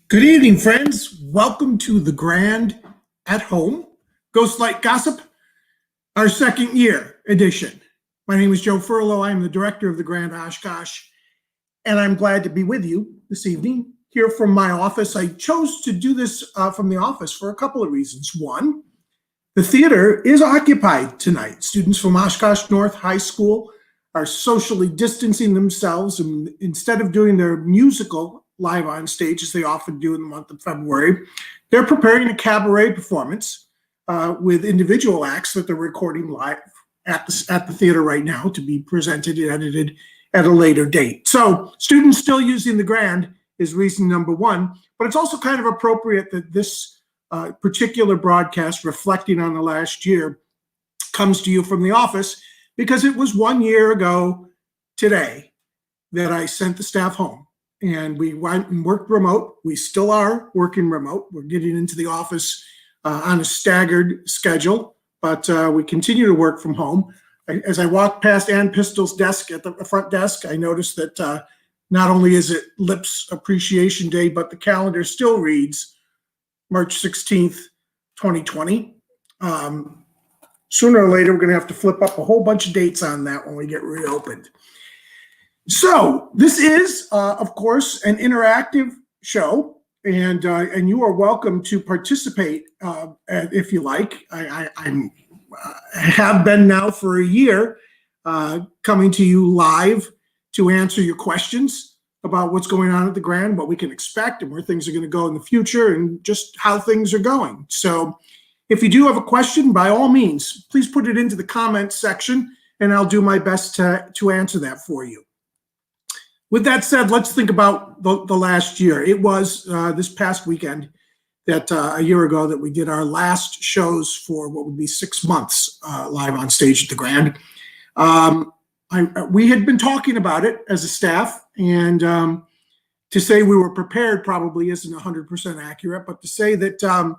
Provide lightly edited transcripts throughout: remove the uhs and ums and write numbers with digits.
Good evening, friends. Welcome to the Grand at Home Ghost Light Gossip, our second year edition. My name is Joe Ferlo. I'm the director of the Grand Oshkosh, and I'm glad to be with you this evening here from my office. I chose to do this from the office for a couple of reasons. One, the theater is occupied tonight. Students from Oshkosh North High School are socially distancing themselves, and instead of doing their musical live on stage, as they often do in the month of February, they're preparing a cabaret performance with individual acts that they're recording live at the theater right now to be presented and edited at a later date. So students still using the Grand is reason number one, but it's also kind of appropriate that this particular broadcast reflecting on the last year comes to you from the office, because it was 1 year ago today that I sent the staff home. And we went and worked remote. We still are working remote. We're getting into the office on a staggered schedule, but we continue to work from home. As I walked past Ann Pistol's desk at the front desk, I noticed that not only is it Lips Appreciation Day, but the calendar still reads March 16th, 2020. Sooner or later, we're going to have to flip up a whole bunch of dates on that when we get reopened. So this is, of course, an interactive show, and you are welcome to participate if you like. I have been now for a year coming to you live to answer your questions about what's going on at the Grand, what we can expect, and where things are going to go in the future, and just how things are going. So if you do have a question, by all means, please put it into the comments section, and I'll do my best to answer that for you. With that said, let's think about the last year. It was this past weekend, that a year ago, that we did our last shows for what would be 6 months live on stage at the Grand. We had been talking about it as a staff, and to say we were prepared probably isn't 100% accurate, but to say that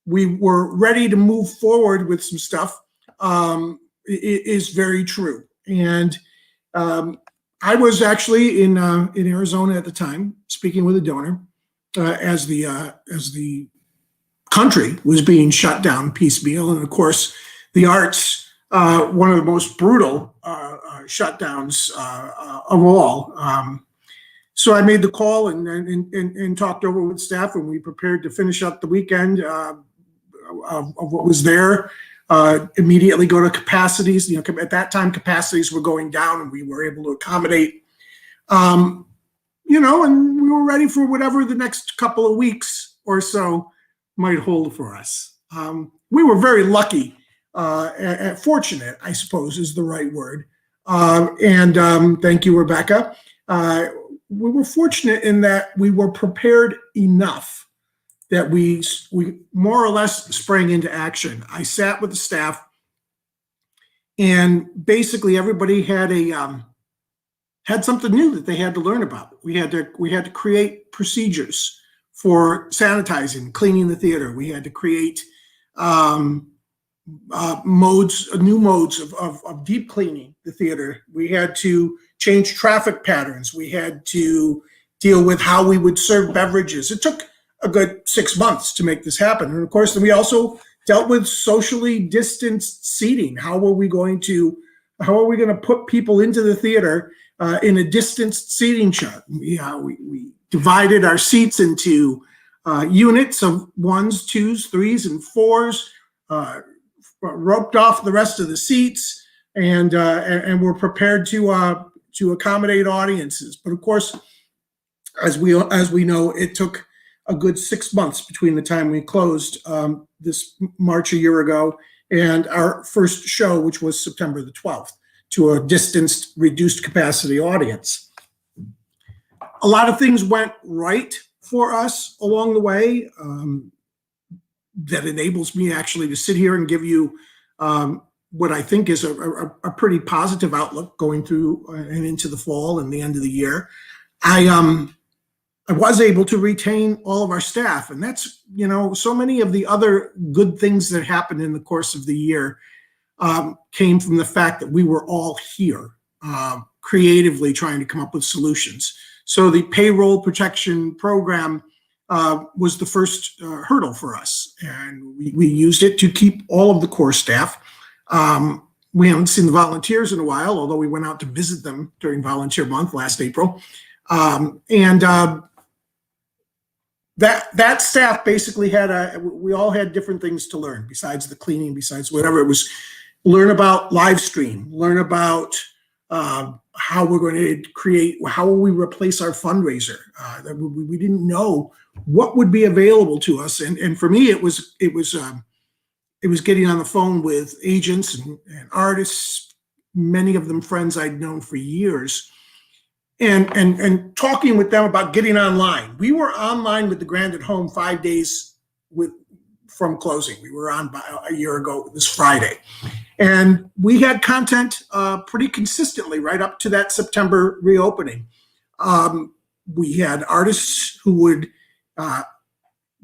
we were ready to move forward with some stuff is very true. And I was actually in Arizona at the time, speaking with a donor, as the country was being shut down piecemeal, and of course, the arts, one of the most brutal shutdowns of all. So I made the call and talked over with staff, and we prepared to finish up the weekend of what was there. Immediately go to capacities. You know, at that time, capacities were going down, and we were able to accommodate. And we were ready for whatever the next couple of weeks or so might hold for us. We were very lucky, fortunate, I suppose, is the right word. And thank you, Rebecca. were fortunate in that we were prepared enough that we more or less sprang into action. I sat with the staff, and basically everybody had something new that they had to learn about. We had to create procedures for sanitizing, cleaning the theater. We had to create new modes of deep cleaning the theater. We had to change traffic patterns. We had to deal with how we would serve beverages. It took a good 6 months to make this happen. And of course, then we also dealt with socially distanced seating. How are we going to put people into the theater in a distanced seating chart? We divided our seats into units of 1s, 2s, 3s, and 4s, roped off the rest of the seats, and we're prepared to accommodate audiences. But of course, as we know, it took a good 6 months between the time we closed this March a year ago and our first show, which was September the 12th, to a distanced, reduced capacity audience. A lot of things went right for us along the way that enables me actually to sit here and give you what I think is a pretty positive outlook going through and into the fall and the end of the year. I was able to retain all of our staff, and that's, so many of the other good things that happened in the course of the year came from the fact that we were all here creatively trying to come up with solutions. So the payroll protection program was the first hurdle for us, and we used it to keep all of the core staff. We haven't seen the volunteers in a while, although we went out to visit them during Volunteer Month last April. That staff basically we all had different things to learn besides the cleaning, besides whatever it was. Learn about live stream, learn about how we're going to how will we replace our fundraiser. We didn't know what would be available to us. And for me, it was getting on the phone with agents and artists, many of them friends I'd known for years, and talking with them about getting online. We were online with the Grand at Home 5 days from closing. We were on a year ago this Friday. And we had content pretty consistently right up to that September reopening. We had artists who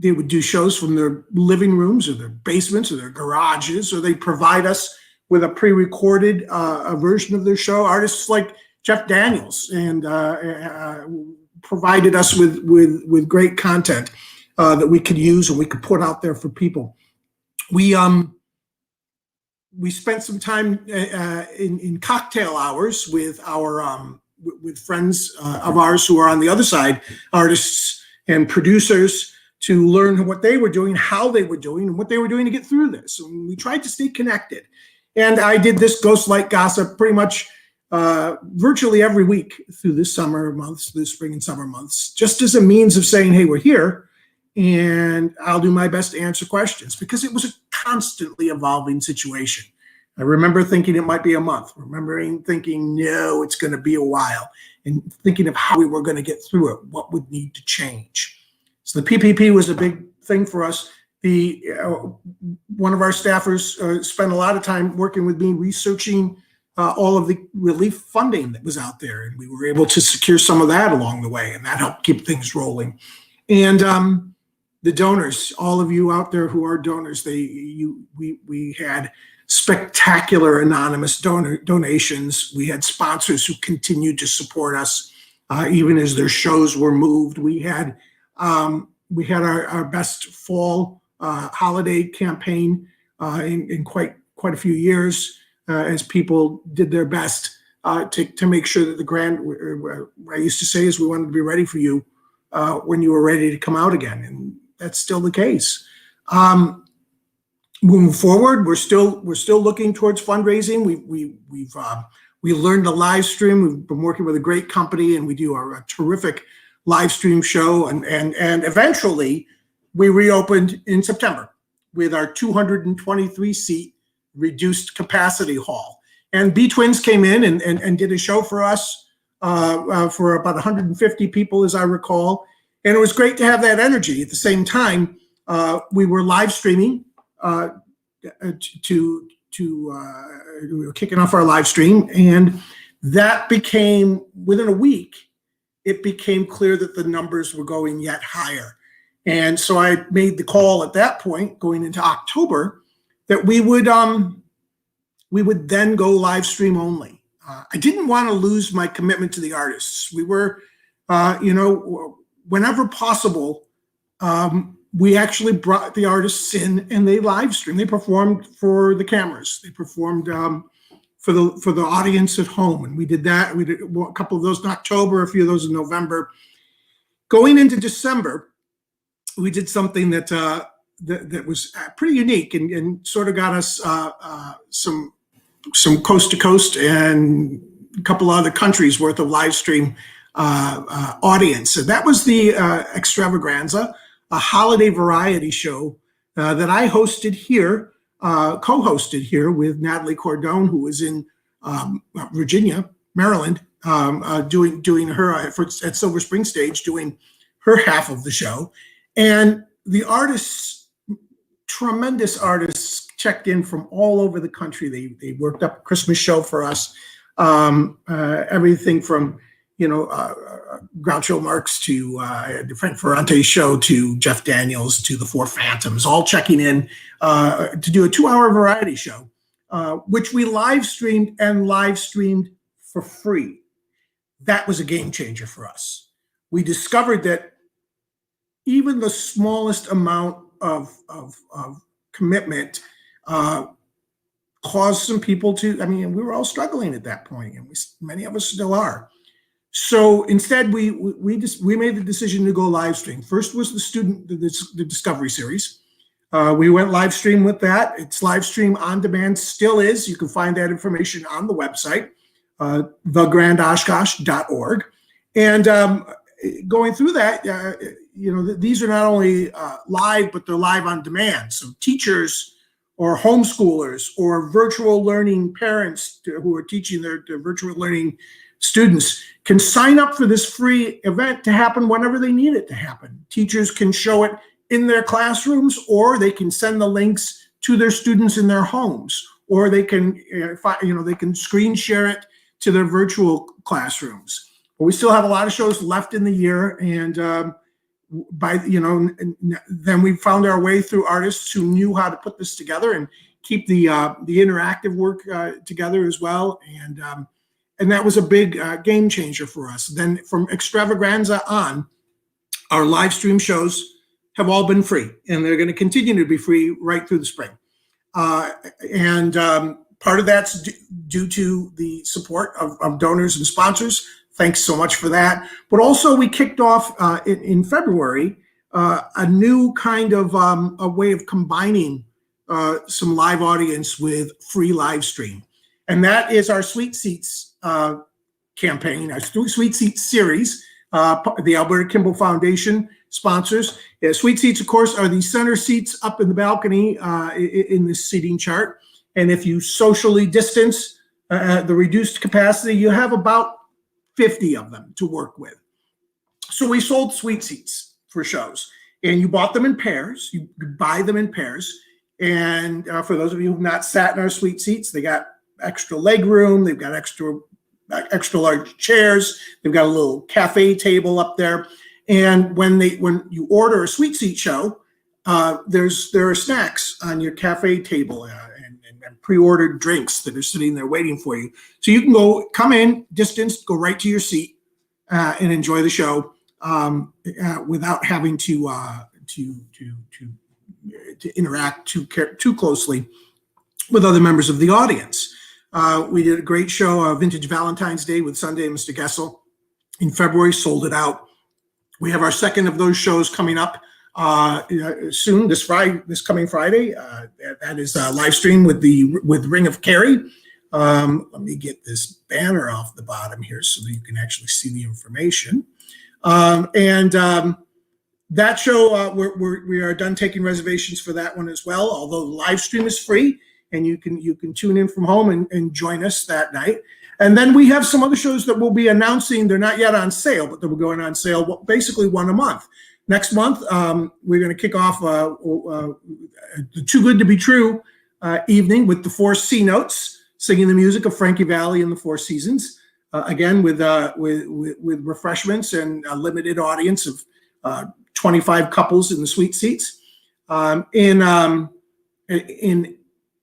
they would do shows from their living rooms or their basements or their garages, or they'd provide us with a pre-recorded version of their show. Artists like Jeff Daniels and provided us with great content that we could use and we could put out there for people. We spent some time in cocktail hours with with friends of ours who are on the other side, artists and producers, to learn what they were doing, how they were doing, and what they were doing to get through this. And we tried to stay connected. And I did this Ghost Light Gossip pretty much virtually every week through the summer months, the spring and summer months, just as a means of saying, hey, we're here, and I'll do my best to answer questions, because it was a constantly evolving situation. I remember thinking it might be a month, thinking, no, it's going to be a while, and thinking of how we were going to get through it, what would need to change. So the PPP was a big thing for us. One of our staffers spent a lot of time working with me researching all of the relief funding that was out there, and we were able to secure some of that along the way, and that helped keep things rolling. And the donors, all of you out there who are donors, we had spectacular anonymous donations. We had sponsors who continued to support us even as their shows were moved. We had our best fall holiday campaign in quite a few years, as people did their best to make sure that the Grand, what I used to say is, we wanted to be ready for you when you were ready to come out again, and that's still the case. Moving forward, we're still looking towards fundraising. We learned to live stream. We've been working with a great company, and we do a terrific live stream show. And eventually, we reopened in September with our 223 seat reduced capacity hall. And B Twins came in and did a show for us for about 150 people, as I recall. And it was great to have that energy. At the same time, we were live streaming we were kicking off our live stream, and that became, within a week, it became clear that the numbers were going yet higher. And so I made the call at that point, going into October, that we would then go live stream only. I didn't want to lose my commitment to the artists. We were, whenever possible, we actually brought the artists in and they live streamed. They performed for the cameras. They performed for the audience at home, and we did that. We did a couple of those in October, a few of those in November. Going into December, we did something that was pretty unique and sort of got us some coast to coast and a couple other countries worth of live stream audience. So that was the Extravaganza, a holiday variety show that I hosted here, co-hosted here with Natalie Cordone, who was in Virginia, Maryland, doing her at Silver Spring Stage, doing her half of the show. And the artists, tremendous artists, checked in from all over the country. They worked up a Christmas show for us. Everything from Groucho Marx to the Frank Ferrante show to Jeff Daniels to the Four Phantoms, all checking in to do a 2-hour variety show, which we live streamed for free. That was a game changer for us. We discovered that even the smallest amount of commitment caused some people to, we were all struggling at that point, and many of us still are. So instead, we made the decision to go live stream. First was the Discovery Series. We went live stream with that. It's live stream on demand, still is. You can find that information on the website, thegrandoshkosh.org. And going through that, these are not only live, but they're live on demand. So teachers or homeschoolers or virtual learning parents who are teaching their virtual learning students can sign up for this free event to happen whenever they need it to happen. Teachers can show it in their classrooms, or they can send the links to their students in their homes, or they can, they can screen share it to their virtual classrooms. But we still have a lot of shows left in the year, and then we found our way through artists who knew how to put this together and keep the interactive work together as well, and that was a big game changer for us. Then from Extravaganza on, our live stream shows have all been free, and they're going to continue to be free right through the spring. And part of that's due to the support of donors and sponsors. Thanks so much for that. But also we kicked off in February a new kind of a way of combining some live audience with free live stream. And that is our Sweet Seats campaign, our Sweet Seats series. The Alberta Kimball Foundation sponsors. Sweet Seats, of course, are the center seats up in the balcony in this seating chart. And if you socially distance the reduced capacity, you have about 50 of them to work with. So we sold Sweet Seats for shows, and you bought them in pairs. You buy them in pairs. And for those of you who've not sat in our Sweet Seats, they got extra leg room. They've got extra large chairs. They've got a little cafe table up there. And when you order a Sweet Seat show, there are snacks on your cafe table and pre-ordered drinks that are sitting there waiting for you. So you can come in, distance, go right to your seat and enjoy the show without having to interact too closely with other members of the audience. We did a great show, Vintage Valentine's Day with Sunday and Mr. Gessel in February, sold it out. We have our second of those shows coming up soon, this coming Friday. That is live stream with Ring of Kerry. Let me get this banner off the bottom here so that you can actually see the information. That show, we are done taking reservations for that one as well, although the live stream is free and you can tune in from home and join us that night. And then we have some other shows that we'll be announcing. They're not yet on sale, but they're going on sale basically one a month. Next month, we're going to kick off the Too Good to Be True evening with the Four C Notes, singing the music of Frankie Valli and the Four Seasons. Again, with refreshments and a limited audience of 25 couples in the suite seats. In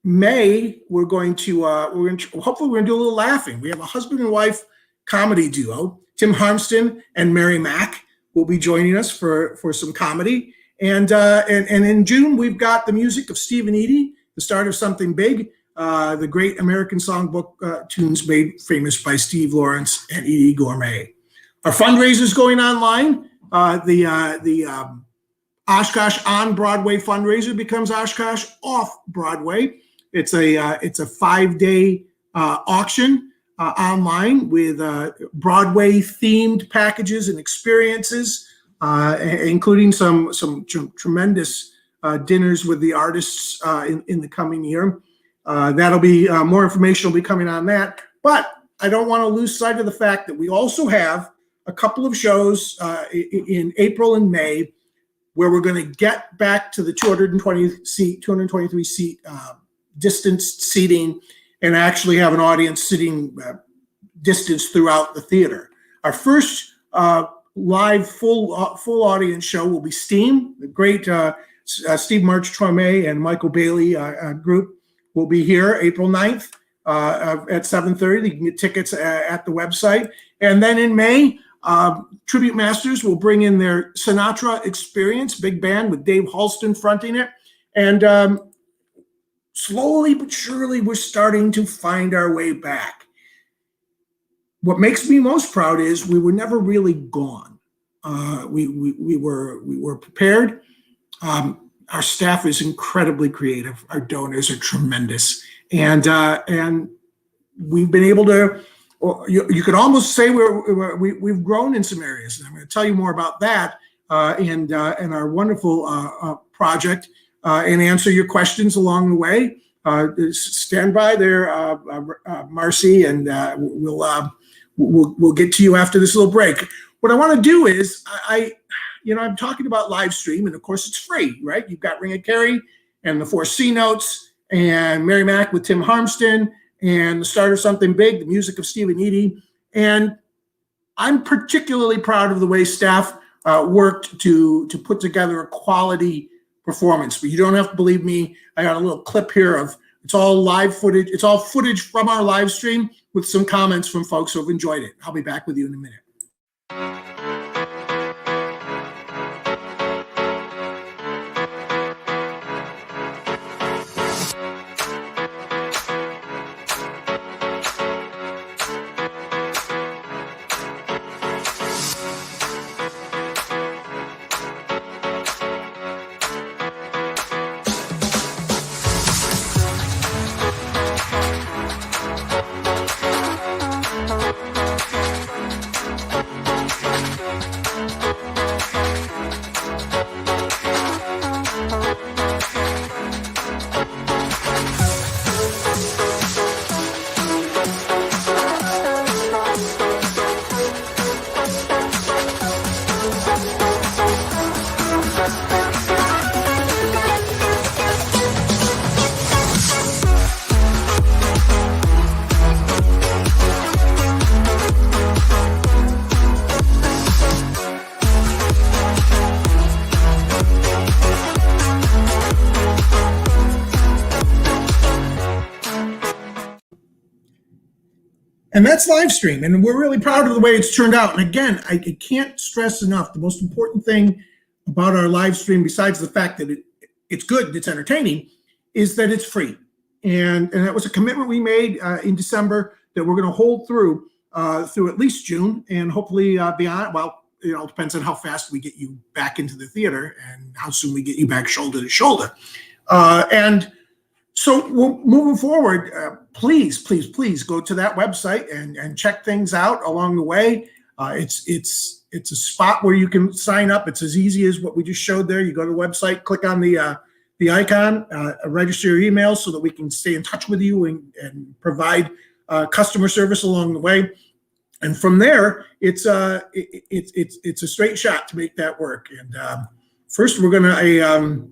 May, we're going to hopefully we're going to do a little laughing. We have a husband and wife comedy duo. Tim Harmston and Mary Mack will be joining us for some comedy. And in June, we've got the music of Steve and Edie, the start of something big. The great American songbook tunes made famous by Steve Lawrence and Edie Gourmet. Our fundraiser's going online. The Oshkosh on Broadway fundraiser becomes Oshkosh off Broadway. It's a 5-day auction online with Broadway themed packages and experiences, including some tremendous dinners with the artists in the coming year. That'll be more information will be coming on that. But I don't want to lose sight of the fact that we also have a couple of shows in April and May where we're going to get back to the 223 seat distanced seating and actually have an audience sitting distance throughout the theater. Our first live full audience show will be Steam, the great Steve March-Trome and Michael Bailey group will be here April 9th at 7:30. You can get tickets at the website. And then in May, Tribute Masters will bring in their Sinatra Experience, big band with Dave Halston fronting it. And slowly but surely, we're starting to find our way back. What makes me most proud is we were never really gone. We were prepared. Our staff is incredibly creative. Our donors are tremendous, and we've been able to. You could almost say we've grown in some areas. And I'm going to tell you more about that and our wonderful project and answer your questions along the way. Stand by there, Marcy, and we'll get to you after this little break. What I want to do is I'm talking about live stream, and of course it's free, right? You've got Ring of Kerry and the Four C Notes and Mary Mack with Tim Harmston and the start of something big, the music of Steve and Edie. And I'm particularly proud of the way staff worked to put together a quality performance. But you don't have to believe me. I got a little clip here of it's all live footage. It's all footage from our live stream with some comments from folks who have enjoyed it. I'll be back with you in a minute. And that's live stream, and we're really proud of the way it's turned out. And again, I can't stress enough, the most important thing about our live stream, besides the fact that it's good, it's entertaining, is that it's free. And that was a commitment we made in December that we're going to hold through at least June, and hopefully beyond. Well, it all depends on how fast we get you back into the theater and how soon we get you back shoulder to shoulder. And so moving forward, please go to that website and check things out along the way. It's a spot where you can sign up. It's as easy as what we just showed there. You go to the website, click on the icon, register your email so that we can stay in touch with you and provide customer service along the way. And from there, it's a straight shot to make that work. And first, we're going to,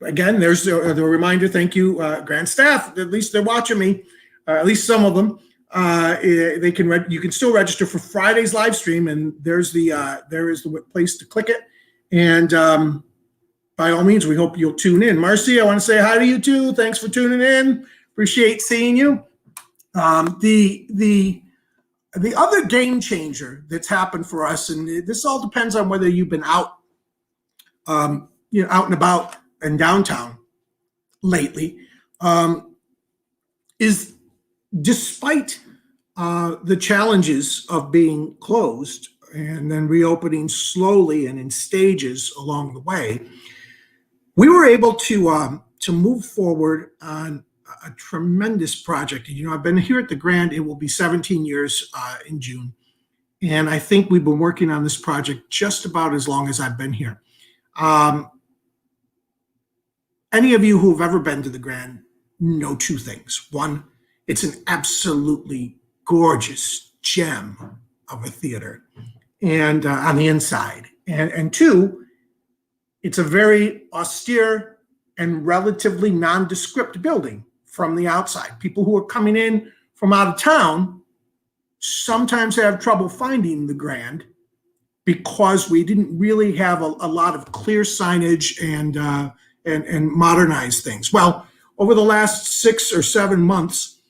again, there's the reminder. Thank you, Grand staff. At least they're watching me, at least some of them. You can still register for Friday's live stream, and there is the place to click it. And by all means, we hope you'll tune in. Marcy, I want to say hi to you too. Thanks for tuning in. Appreciate seeing you. The other game changer that's happened for us, and this all depends on whether you've been out, out and about in downtown lately, is despite the challenges of being closed and then reopening slowly and in stages along the way, we were able to move forward on a tremendous project. I've been here at the Grand. It will be 17 years in June. And I think we've been working on this project just about as long as I've been here. Any of you who have ever been to the Grand know two things. One, it's an absolutely gorgeous gem of a theater, and on the inside. And two, it's a very austere and relatively nondescript building from the outside. People who are coming in from out of town sometimes have trouble finding the Grand because we didn't really have a lot of clear signage and modernized things. Well, over the last 6 or 7 months,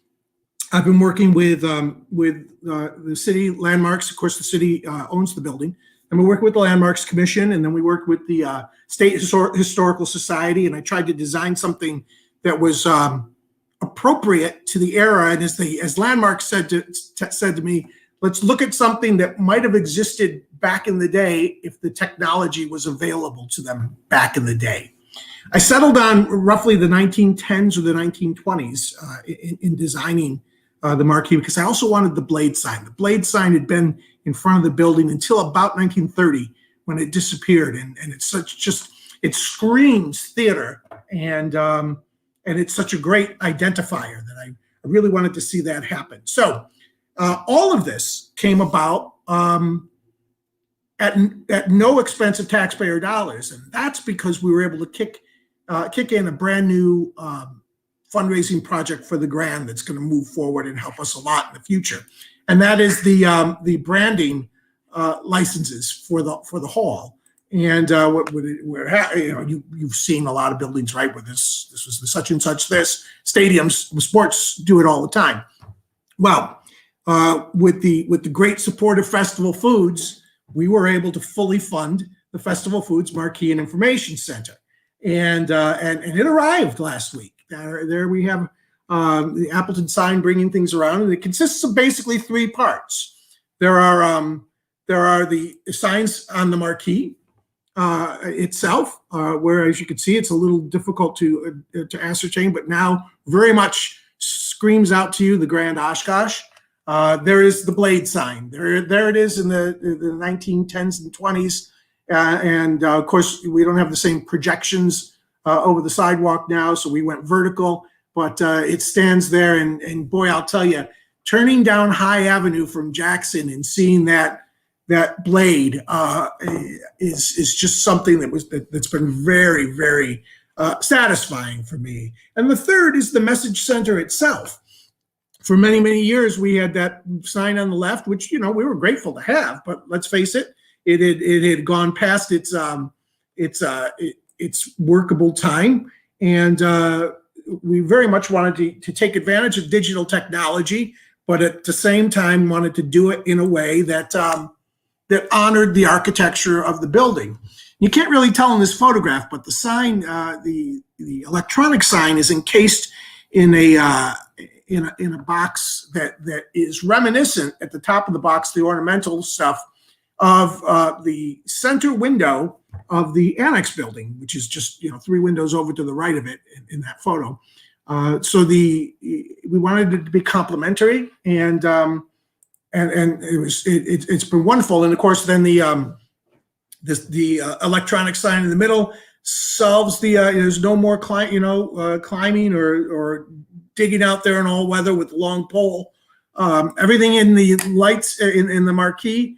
I've been working with the city landmarks. Of course, the city owns the building. And we work with the Landmarks Commission, and then we work with the State Historical Society. And I tried to design something that was appropriate to the era. And as Landmarks said to me, let's look at something that might have existed back in the day if the technology was available to them back in the day. I settled on roughly the 1910s or the 1920s in designing the marquee, because I also wanted the blade sign. The blade sign had been in front of the building until about 1930 when it disappeared. And it's it screams theater. And it's such a great identifier that I really wanted to see that happen. So all of this came about at no expense of taxpayer dollars. And that's because we were able to kick in a brand new fundraising project for the Grand that's going to move forward and help us a lot in the future. And that is the branding licenses for the hall. And you've seen a lot of buildings, right, where this was the such and such this. Stadiums, sports do it all the time. Well, with the great support of Festival Foods, we were able to fully fund the Festival Foods Marquee and Information Center. And it arrived last week. There we have the Appleton sign bringing things around, and it consists of basically 3 parts. There are the signs on the marquee itself, where, as you can see, it's a little difficult to ascertain, but now very much screams out to you the Grand Oshkosh. There is the blade sign. There it is in the 1910s and 20s. And of course, we don't have the same projections over the sidewalk now, so we went vertical, but it stands there. And boy, I'll tell you, turning down High Avenue from Jackson and seeing that blade is just something that's been very, very satisfying for me. And the third is the message center itself. For many, many years, we had that sign on the left, which, we were grateful to have, but let's face it, it had gone past its workable time. And we very much wanted to take advantage of digital technology, but at the same time wanted to do it in a way that honored the architecture of the building. You can't really tell in this photograph, but the sign, the electronic sign, is encased in a box that is reminiscent at the top of the box, the ornamental stuff of the center window of the annex building, which is just 3 windows over to the right of it in that photo. So we wanted it to be complementary, and it's been wonderful. And of course, then the electronic sign in the middle solves there's no more climbing or digging out there in all weather with a long pole. Everything in the lights in the marquee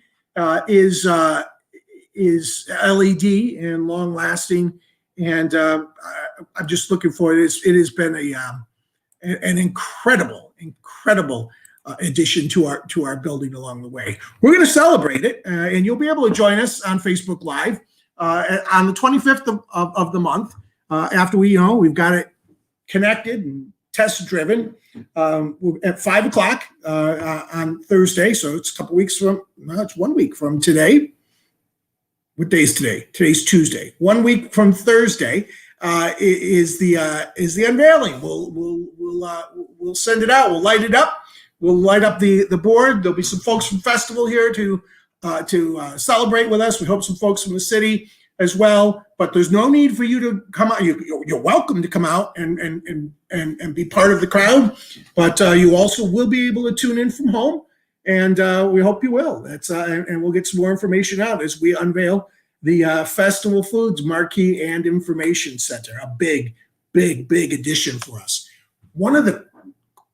is LED and long lasting, and I'm just looking for it. It has been an incredible addition to our building along the way. We're going to celebrate it, and you'll be able to join us on Facebook Live on the 25th of the month after we've got it connected and test driven at 5 o'clock on Thursday. So it's a couple weeks from, no, it's 1 week from today. What day is today? Today's Tuesday. 1 week from Thursday is the unveiling. We'll send it out. We'll light it up. We'll light up the board. There'll be some folks from festival here to celebrate with us. We hope some folks from the city as well. But there's no need for you to come out. You're welcome to come out and be part of the crowd. But you also will be able to tune in from home, and we hope you will. And we'll get some more information out as we unveil the Festival Foods Marquee and Information Center. A big addition for us. One of the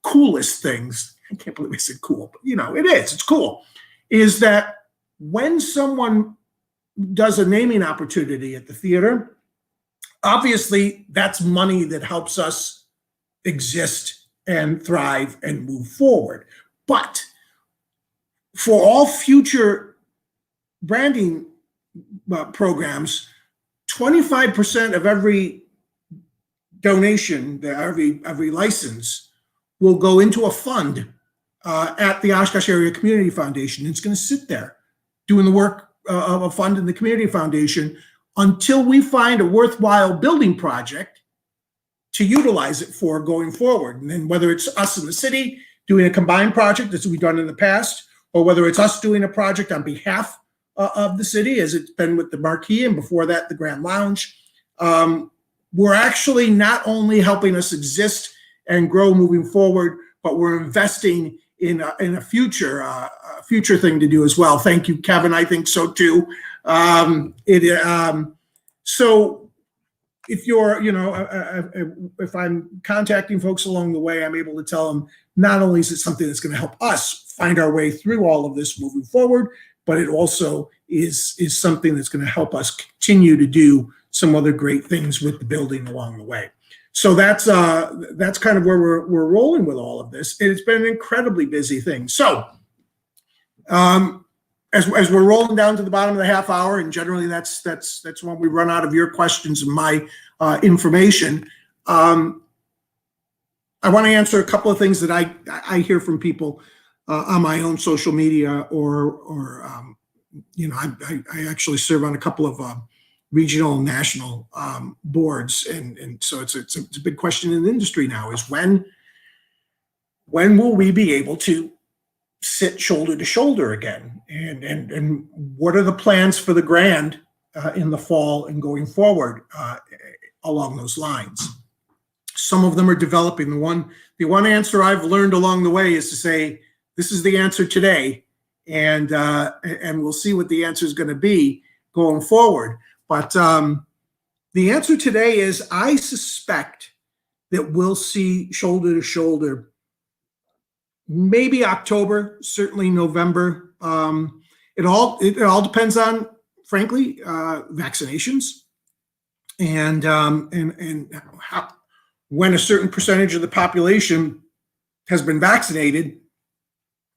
coolest things, I can't believe I said cool, but it is, it's cool, is that when someone does a naming opportunity at the theater, obviously that's money that helps us exist and thrive and move forward. But for all future branding programs, 25% of every donation, every license, will go into a fund at the Oshkosh Area Community Foundation. It's going to sit there doing the work of a fund in the Community Foundation until we find a worthwhile building project to utilize it for going forward. And then whether it's us in the city doing a combined project, as we've done in the past, or whether it's us doing a project on behalf of the city, as it's been with the Marquee and before that, the Grand Lounge, we're actually not only helping us exist and grow moving forward, but we're investing in a future thing to do as well. Thank you, Kevin. I think so too. So if you're, if I'm contacting folks along the way, I'm able to tell them not only is it something that's going to help us find our way through all of this moving forward, but it also is something that's going to help us continue to do some other great things with the building along the way. So that's kind of where we're rolling with all of this. And it's been an incredibly busy thing. So as we're rolling down to the bottom of the half hour, and generally that's when we run out of your questions and my information. I want to answer a couple of things that I hear from people on my own social media, or I actually serve on a couple of regional and national boards, and so it's a big question in the industry now, is when will we be able to sit shoulder to shoulder again, and what are the plans for the Grand in the fall and going forward along those lines. Some of them are developing. The one answer I've learned along the way is to say, this is the answer today, and we'll see what the answer is going to be going forward. But the answer today is, I suspect that we'll see shoulder to shoulder, maybe October, certainly November. It all depends on, frankly, vaccinations and how, when a certain percentage of the population has been vaccinated.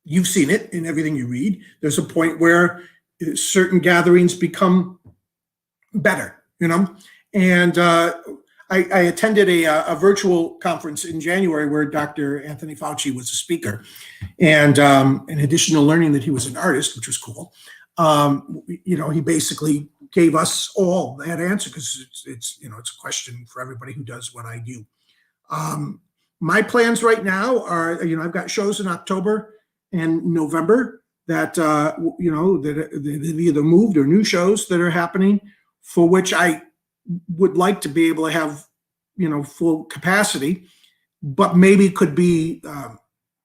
You've seen it in everything you read. There's a point where certain gatherings become better, and I attended a virtual conference in January where Dr. Anthony Fauci was a speaker, and in addition to learning that he was an artist, which was cool, he basically gave us all that answer, because it's a question for everybody who does what I do. My plans right now are, I've got shows in October and November that that either moved or new shows that are happening, for which I would like to be able to have, full capacity, but maybe could be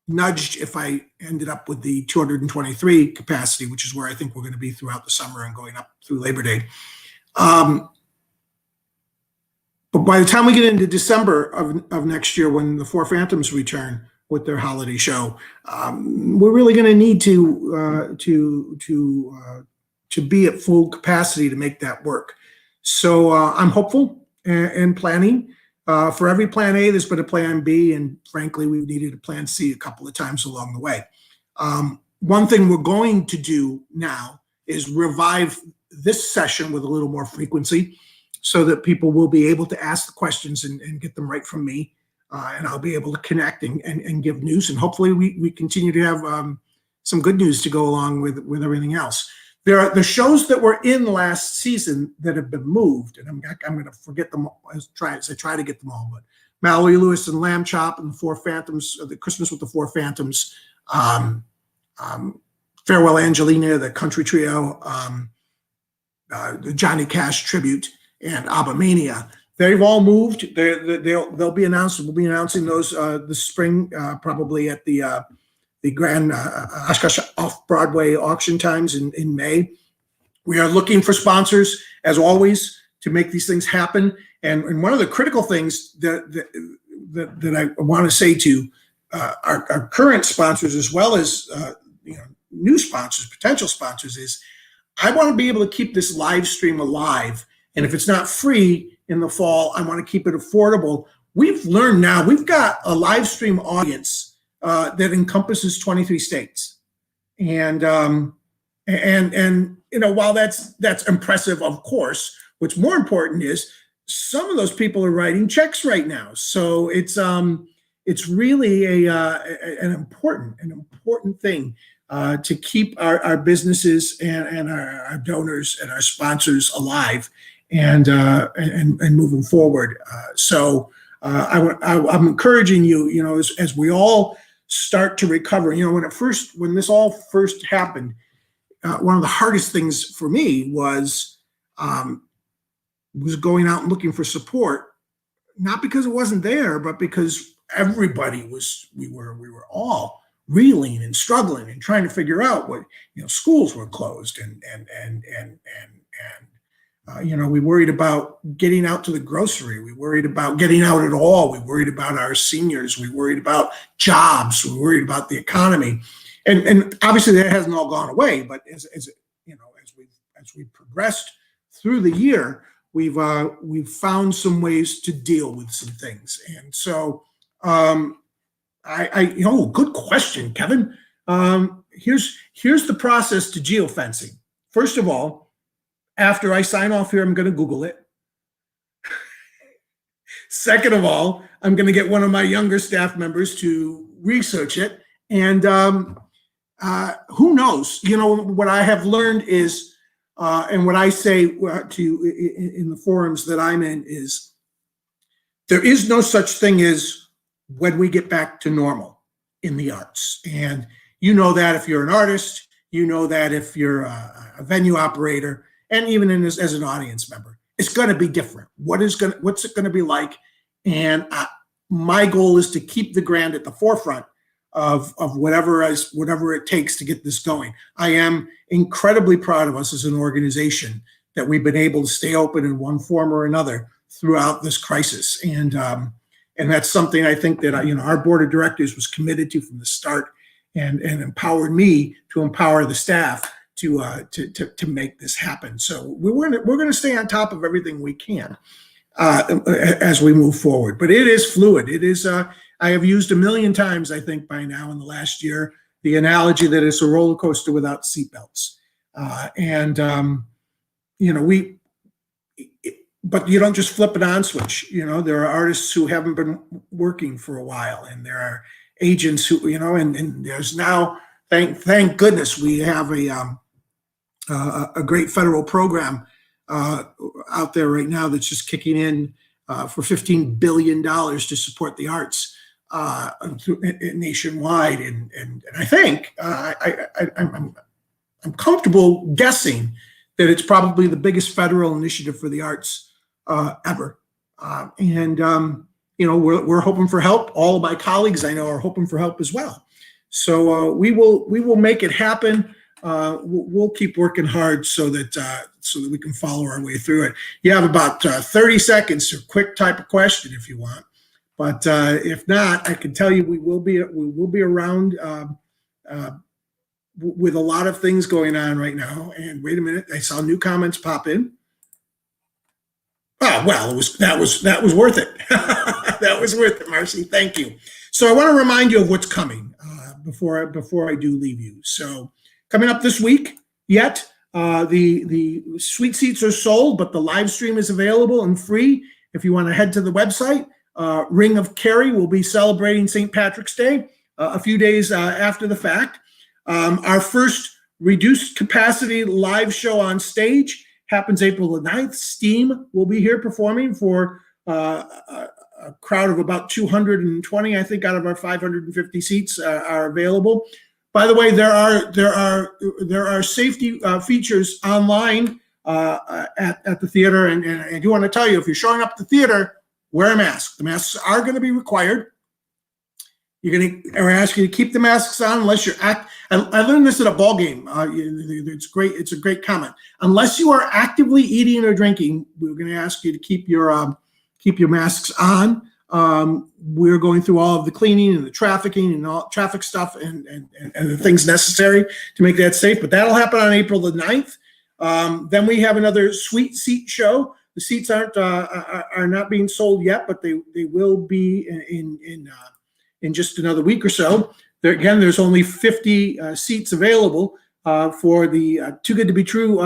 nudged if I ended up with the 223 capacity, which is where I think we're going to be throughout the summer and going up through Labor Day. But by the time we get into December of next year, when the Four Phantoms return with their holiday show, we're really going to need to be at full capacity to make that work. So I'm hopeful and planning. For every plan A, there's been a plan B, and frankly, we've needed a plan C a couple of times along the way. One thing we're going to do now is revive this session with a little more frequency so that people will be able to ask the questions and get them right from me. And I'll be able to connect and give news. And hopefully we continue to have some good news to go along with everything else. There are the shows that were in last season that have been moved, and I'm going to forget them as I try to get them all. But Mallory Lewis and Lamb Chop and the Four Phantoms, the Christmas with the Four Phantoms, Farewell Angelina, the country trio, the Johnny Cash tribute, and ABBA Mania. They've all moved. They'll be announced. We'll be announcing those this spring, probably at the Grand Oshkosh Off-Broadway auction times in May. We are looking for sponsors, as always, to make these things happen. And one of the critical things that I want to say to our current sponsors, as well as new sponsors, potential sponsors, is I want to be able to keep this live stream alive. And if it's not free in the fall, I want to keep it affordable. We've learned now, we've got a live stream audience that encompasses 23 states. And while that's impressive, of course, what's more important is some of those people are writing checks right now. So it's really an important thing to keep our businesses and our donors and our sponsors alive and moving forward. So I'm encouraging you, as we all start to recover. When this all first happened, one of the hardest things for me was going out and looking for support, not because it wasn't there, but because everybody we were all reeling and struggling and trying to figure out what, schools were closed and we worried about getting out to the grocery. We worried about getting out at all. We worried about our seniors. We worried about jobs. We worried about the economy, and obviously that hasn't all gone away. But as we progressed through the year, we've found some ways to deal with some things. And so, good question, Kevin. Here's the process to geofencing. First of all, after I sign off here, I'm going to Google it. Second of all, I'm going to get one of my younger staff members to research it. And who knows? What I have learned is, and what I say in the forums that I'm in is, there is no such thing as when we get back to normal in the arts. And you know that if you're an artist, you know that if you're a venue operator, and even as an audience member, it's going to be different. What's it going to be like? And my goal is to keep the Grand at the forefront of whatever it takes to get this going. I am incredibly proud of us as an organization that we've been able to stay open in one form or another throughout this crisis. And that's something I think that our board of directors was committed to from the start, and empowered me to empower the staff to make this happen. So we're going to stay on top of everything we can as we move forward. But it is fluid. It is. I have used a million times, I think, by now in the last year, the analogy that it's a roller coaster without seatbelts. But you don't just flip it on switch. There are artists who haven't been working for a while, and there are agents who, and there's now, thank goodness, we have a great federal program out there right now that's just kicking in for $15 billion to support the arts nationwide. And I think I'm comfortable guessing that it's probably the biggest federal initiative for the arts ever. We're hoping for help. All of my colleagues I know are hoping for help as well. So we will make it happen. we'll keep working hard so that we can follow our way through it. You have about 30 seconds to quick type a question if you want, but if not, I can tell you we will be around with a lot of things going on right now. And wait a minute, I saw new comments pop in. Oh, well, that was worth it. That was worth it, Marcy. Thank you. So I want to remind you of what's coming before I do leave you. So coming up this week, the suite seats are sold, but the live stream is available and free. If you want to head to the website, Ring of Kerry will be celebrating St. Patrick's Day a few days after the fact. Our first reduced capacity live show on stage happens April the 9th. Steam will be here performing for a crowd of about 220, I think, out of our 550 seats are available. By the way, there are safety features online at the theater, and I do want to tell you, if you're showing up at the theater, wear a mask. The masks are going to be required. We're asking you to keep the masks on unless you're I learned this at a ball game. It's great. It's a great comment. Unless you are actively eating or drinking, we're going to ask you to keep your masks on. We're going through all of the cleaning and the trafficking and all traffic stuff and the things necessary to make that safe. But that'll happen on April the 9th. Then we have another sweet seat show. The seats are not being sold yet, but they will be in just another week or so. There's only 50 seats available for the Too Good to Be True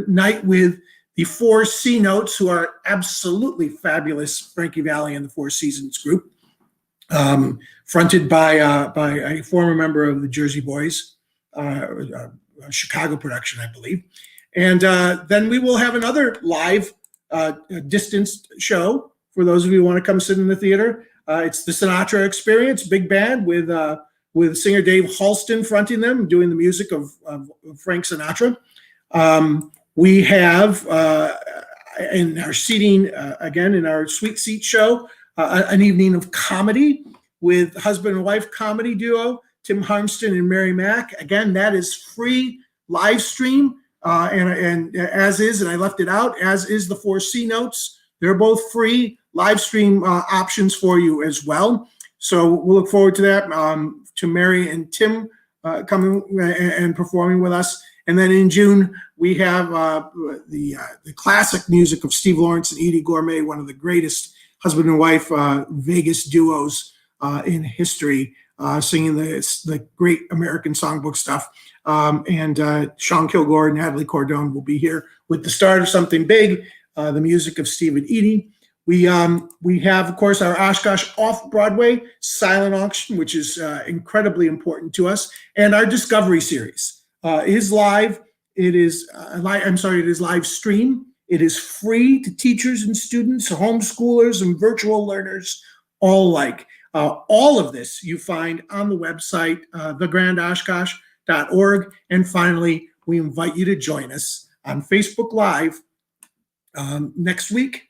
night with the Four C Notes, who are absolutely fabulous. Frankie Valli and the Four Seasons group, fronted by a former member of the Jersey Boys, a Chicago production, I believe. And then we will have another live distanced show for those of you who want to come sit in the theater. It's the Sinatra Experience, big band with singer Dave Halston fronting them, doing the music of Frank Sinatra. We have in our seating, again, in our Sweet Seat show, an evening of comedy with husband and wife comedy duo, Tim Harmston and Mary Mack. Again, that is free live stream, and as is, and I left it out, as is the Four C Notes. They're both free live stream options for you as well. So we'll look forward to that, to Mary and Tim coming and performing with us. And then in June, we have the classic music of Steve Lawrence and Edie Gourmet, one of the greatest husband and wife Vegas duos in history, singing the great American songbook stuff. And Sean Kilgore and Natalie Cordone will be here with the start of something big, the music of Steve and Edie. We have, of course, our Oshkosh Off-Broadway silent auction, which is incredibly important to us, and our Discovery series is live. It is it is live stream. It is free to teachers and students, homeschoolers and virtual learners all alike. All of this you find on the website, thegrandoshkosh.org. And finally, we invite you to join us on Facebook Live next week,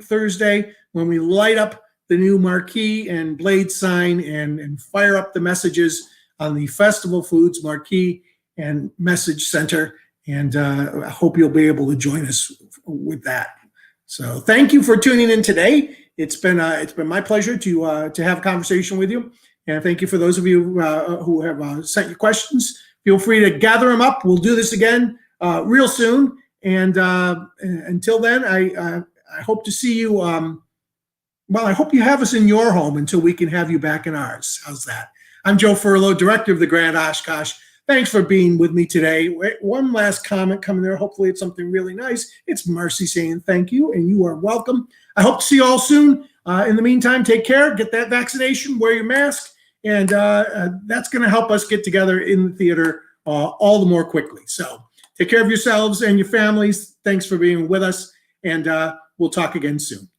Thursday, when we light up the new Marquee and Blade sign and fire up the messages on the Festival Foods Marquee and Message Center. And I hope you'll be able to join us with that. So thank you for tuning in today. It's been my pleasure to have a conversation with you. And thank you for those of you who have sent your questions. Feel free to gather them up. We'll do this again real soon. And until then, I hope to see you. I hope you have us in your home until we can have you back in ours. How's that? I'm Joe Ferlo, Director of the Grand Oshkosh. Thanks for being with me today. One last comment coming there. Hopefully it's something really nice. It's Marcy saying thank you, and you are welcome. I hope to see you all soon. In the meantime, take care, get that vaccination, wear your mask, and that's going to help us get together in the theater all the more quickly. So take care of yourselves and your families. Thanks for being with us, and we'll talk again soon.